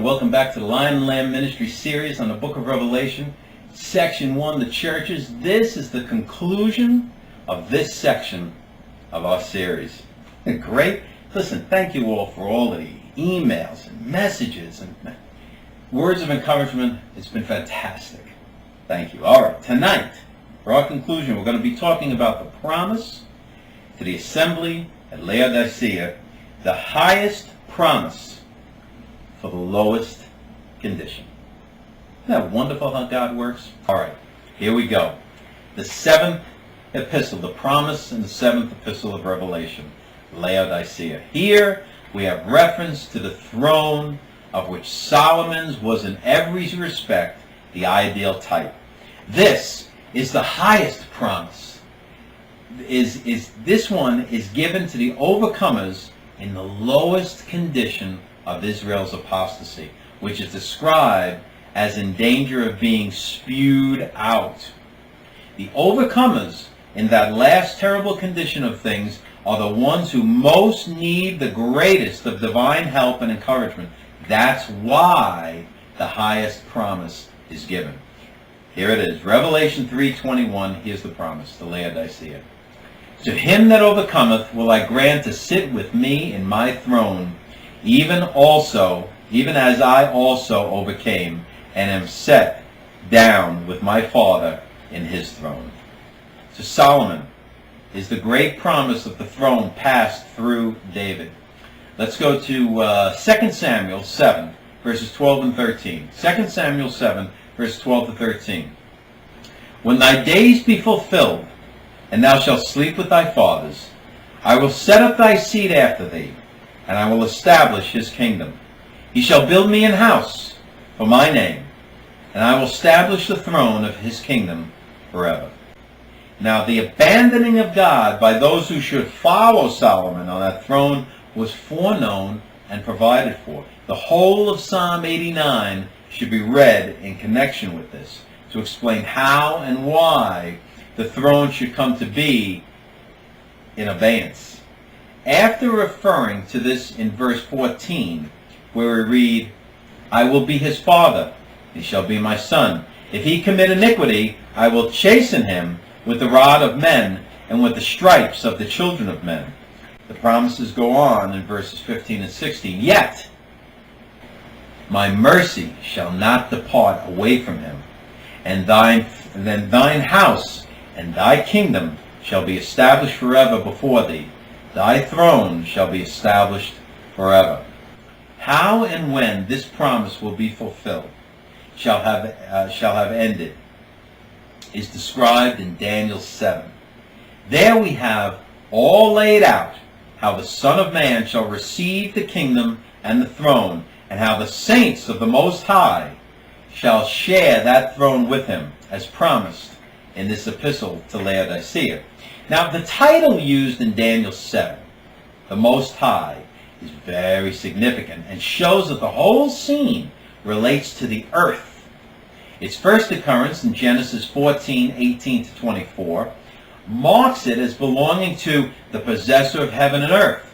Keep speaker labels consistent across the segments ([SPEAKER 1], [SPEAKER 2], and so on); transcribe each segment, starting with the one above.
[SPEAKER 1] Welcome back to the Lion and Lamb Ministry series on the book of Revelation, section 1, the churches. This is the conclusion of this section of our series. Great. Listen, thank you all for all the emails and messages and words of encouragement. It's been fantastic. Thank you. All right, tonight, for our conclusion, we're going to be talking about the promise to the assembly at Laodicea, the highest promise for the lowest condition. Isn't that wonderful how God works? All right, here we go. The seventh epistle, the promise in the seventh epistle of Revelation, Laodicea. Here we have reference to the throne of which Solomon's was in every respect the ideal type. This is the highest promise. This one is given to the overcomers in the lowest condition of Israel's apostasy, which is described as in danger of being spewed out. The overcomers in that last terrible condition of things are the ones who most need the greatest of divine help and encouragement. That's why the highest promise is given. Here it is, Revelation 3:21. Here's the promise to Laodicea. To him that overcometh will I grant to sit with me in my throne, even as I also overcame, and am set down with my Father in his throne. To Solomon is the great promise of the throne passed through David. Let's go to 2 Samuel 7, verses 12 and 13. 2 Samuel 7, verses 12 to 13. When thy days be fulfilled, and thou shalt sleep with thy fathers, I will set up thy seed after thee, and I will establish his kingdom. He shall build me an house for my name, and I will establish the throne of his kingdom forever. Now the abandoning of God by those who should follow Solomon on that throne was foreknown and provided for. The whole of Psalm 89 should be read in connection with this to explain how and why the throne should come to be in abeyance. After referring to this in verse 14, where we read, I will be his father, he shall be my son. If he commit iniquity, I will chasten him with the rod of men and with the stripes of the children of men. The promises go on in verses 15 and 16. Yet my mercy shall not depart away from him, and then thine house and thy kingdom shall be established forever before thee. Thy throne shall be established forever. How and when this promise will be fulfilled, shall have ended, is described in Daniel 7. There we have all laid out how the Son of Man shall receive the kingdom and the throne, and how the saints of the Most High shall share that throne with him, as promised in this epistle to Laodicea. Now, the title used in Daniel 7, the Most High, is very significant and shows that the whole scene relates to the earth. Its first occurrence in Genesis 14:18 to 24 marks it as belonging to the possessor of heaven and earth.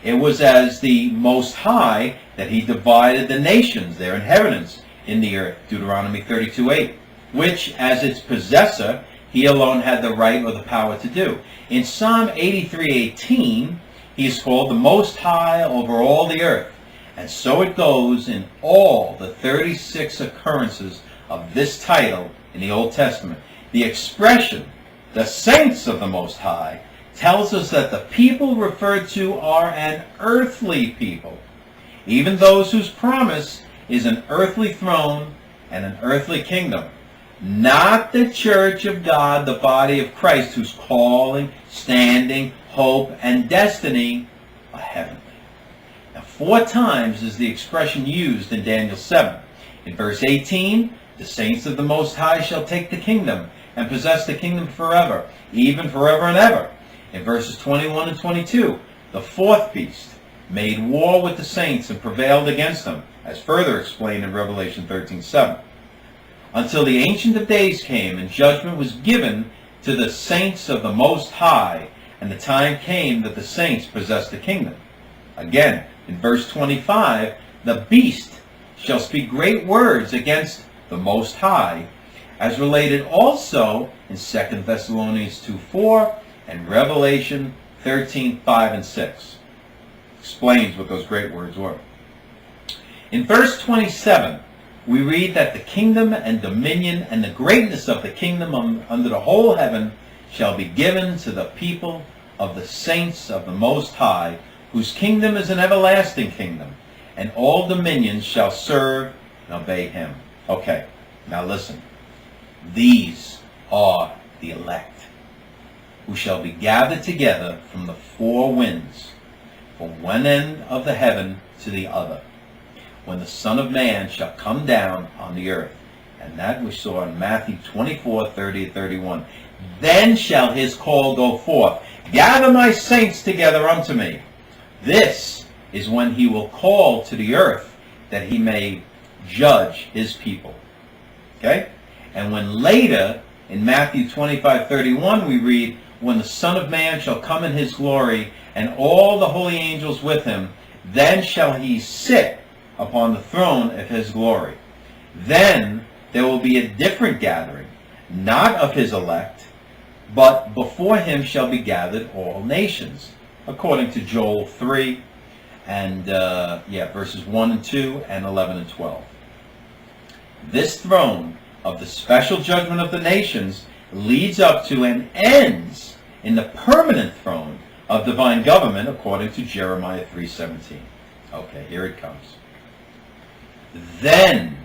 [SPEAKER 1] It was as the Most High that he divided the nations, their inheritance in the earth, Deuteronomy 32:8, which, as its possessor, he alone had the right or the power to do. In Psalm 83:18, he is called the Most High over all the earth. And so it goes in all the 36 occurrences of this title in the Old Testament. The expression, the saints of the Most High, tells us that the people referred to are an earthly people, even those whose promise is an earthly throne and an earthly kingdom. Not the church of God, the body of Christ, whose calling, standing, hope, and destiny are heavenly. Now, 4 times is the expression used in Daniel 7. In verse 18, the saints of the Most High shall take the kingdom and possess the kingdom forever, even forever and ever. In verses 21 and 22, the 4th beast made war with the saints and prevailed against them, as further explained in Revelation 13:7. Until the Ancient of Days came, and judgment was given to the saints of the Most High, and the time came that the saints possessed the kingdom. Again, in verse 25, the beast shall speak great words against the Most High, as related also in 2 Thessalonians 2:4 and Revelation 13:5 and 6. Explains what those great words were. In verse 27, we read that the kingdom and dominion and the greatness of the kingdom under the whole heaven shall be given to the people of the saints of the Most High, whose kingdom is an everlasting kingdom, and all dominions shall serve and obey him. Okay, now listen. These are the elect, who shall be gathered together from the four winds, from one end of the heaven to the other, when the Son of Man shall come down on the earth. And that we saw in Matthew 24:30-31. Then shall his call go forth, gather my saints together unto me. This is when he will call to the earth, that he may judge his people. Okay? And when later, in Matthew 25:31, we read, when the Son of Man shall come in his glory, and all the holy angels with him, then shall he sit upon the throne of his glory. Then there will be a different gathering, not of his elect, but before him shall be gathered all nations, according to Joel 3 and verses 1 and 2 and 11 and 12. This throne of the special judgment of the nations leads up to and ends in the permanent throne of divine government, according to Jeremiah 3:17. Okay, here it comes. Then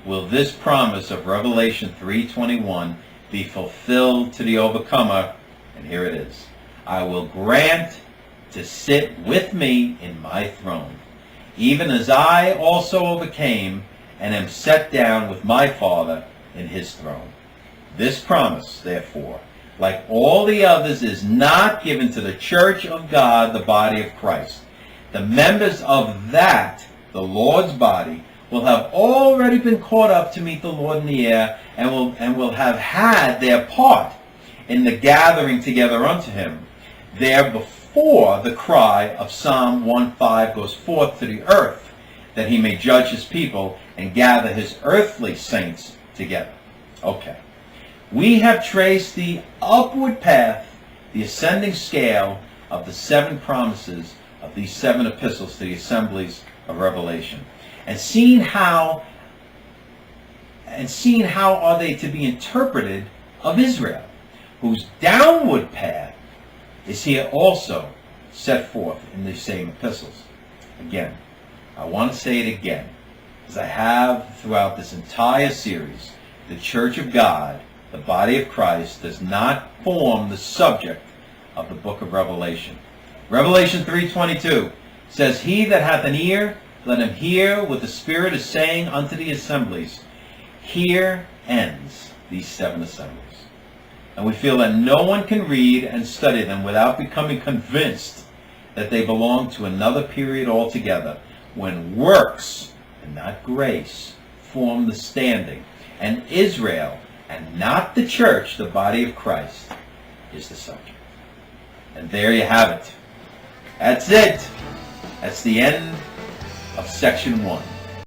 [SPEAKER 1] will this promise of Revelation 3:21 be fulfilled to the overcomer, and here it is. I will grant to sit with me in my throne, even as I also overcame and am set down with my Father in his throne. This promise, therefore, like all the others, is not given to the church of God, the body of Christ. The members of that, the Lord's body, will have already been caught up to meet the Lord in the air, and will have had their part in the gathering together unto him, there before the cry of Psalm 1:5 goes forth to the earth, that he may judge his people and gather his earthly saints together. Okay. We have traced the upward path, the ascending scale of the seven promises of these seven epistles to the assemblies of Revelation, and seen how are they to be interpreted of Israel, whose downward path is here also set forth in these same epistles. Again, I want to say it again, as I have throughout this entire series. The Church of God, the body of Christ, does not form the subject of the book of Revelation. Revelation 3:22 says, he that hath an ear, let him hear what the Spirit is saying unto the assemblies. Here ends these seven assemblies. And we feel that no one can read and study them without becoming convinced that they belong to another period altogether, when works, and not grace, form the standing, and Israel, and not the church, the body of Christ, is the subject. And there you have it. That's it. That's the end of section 1.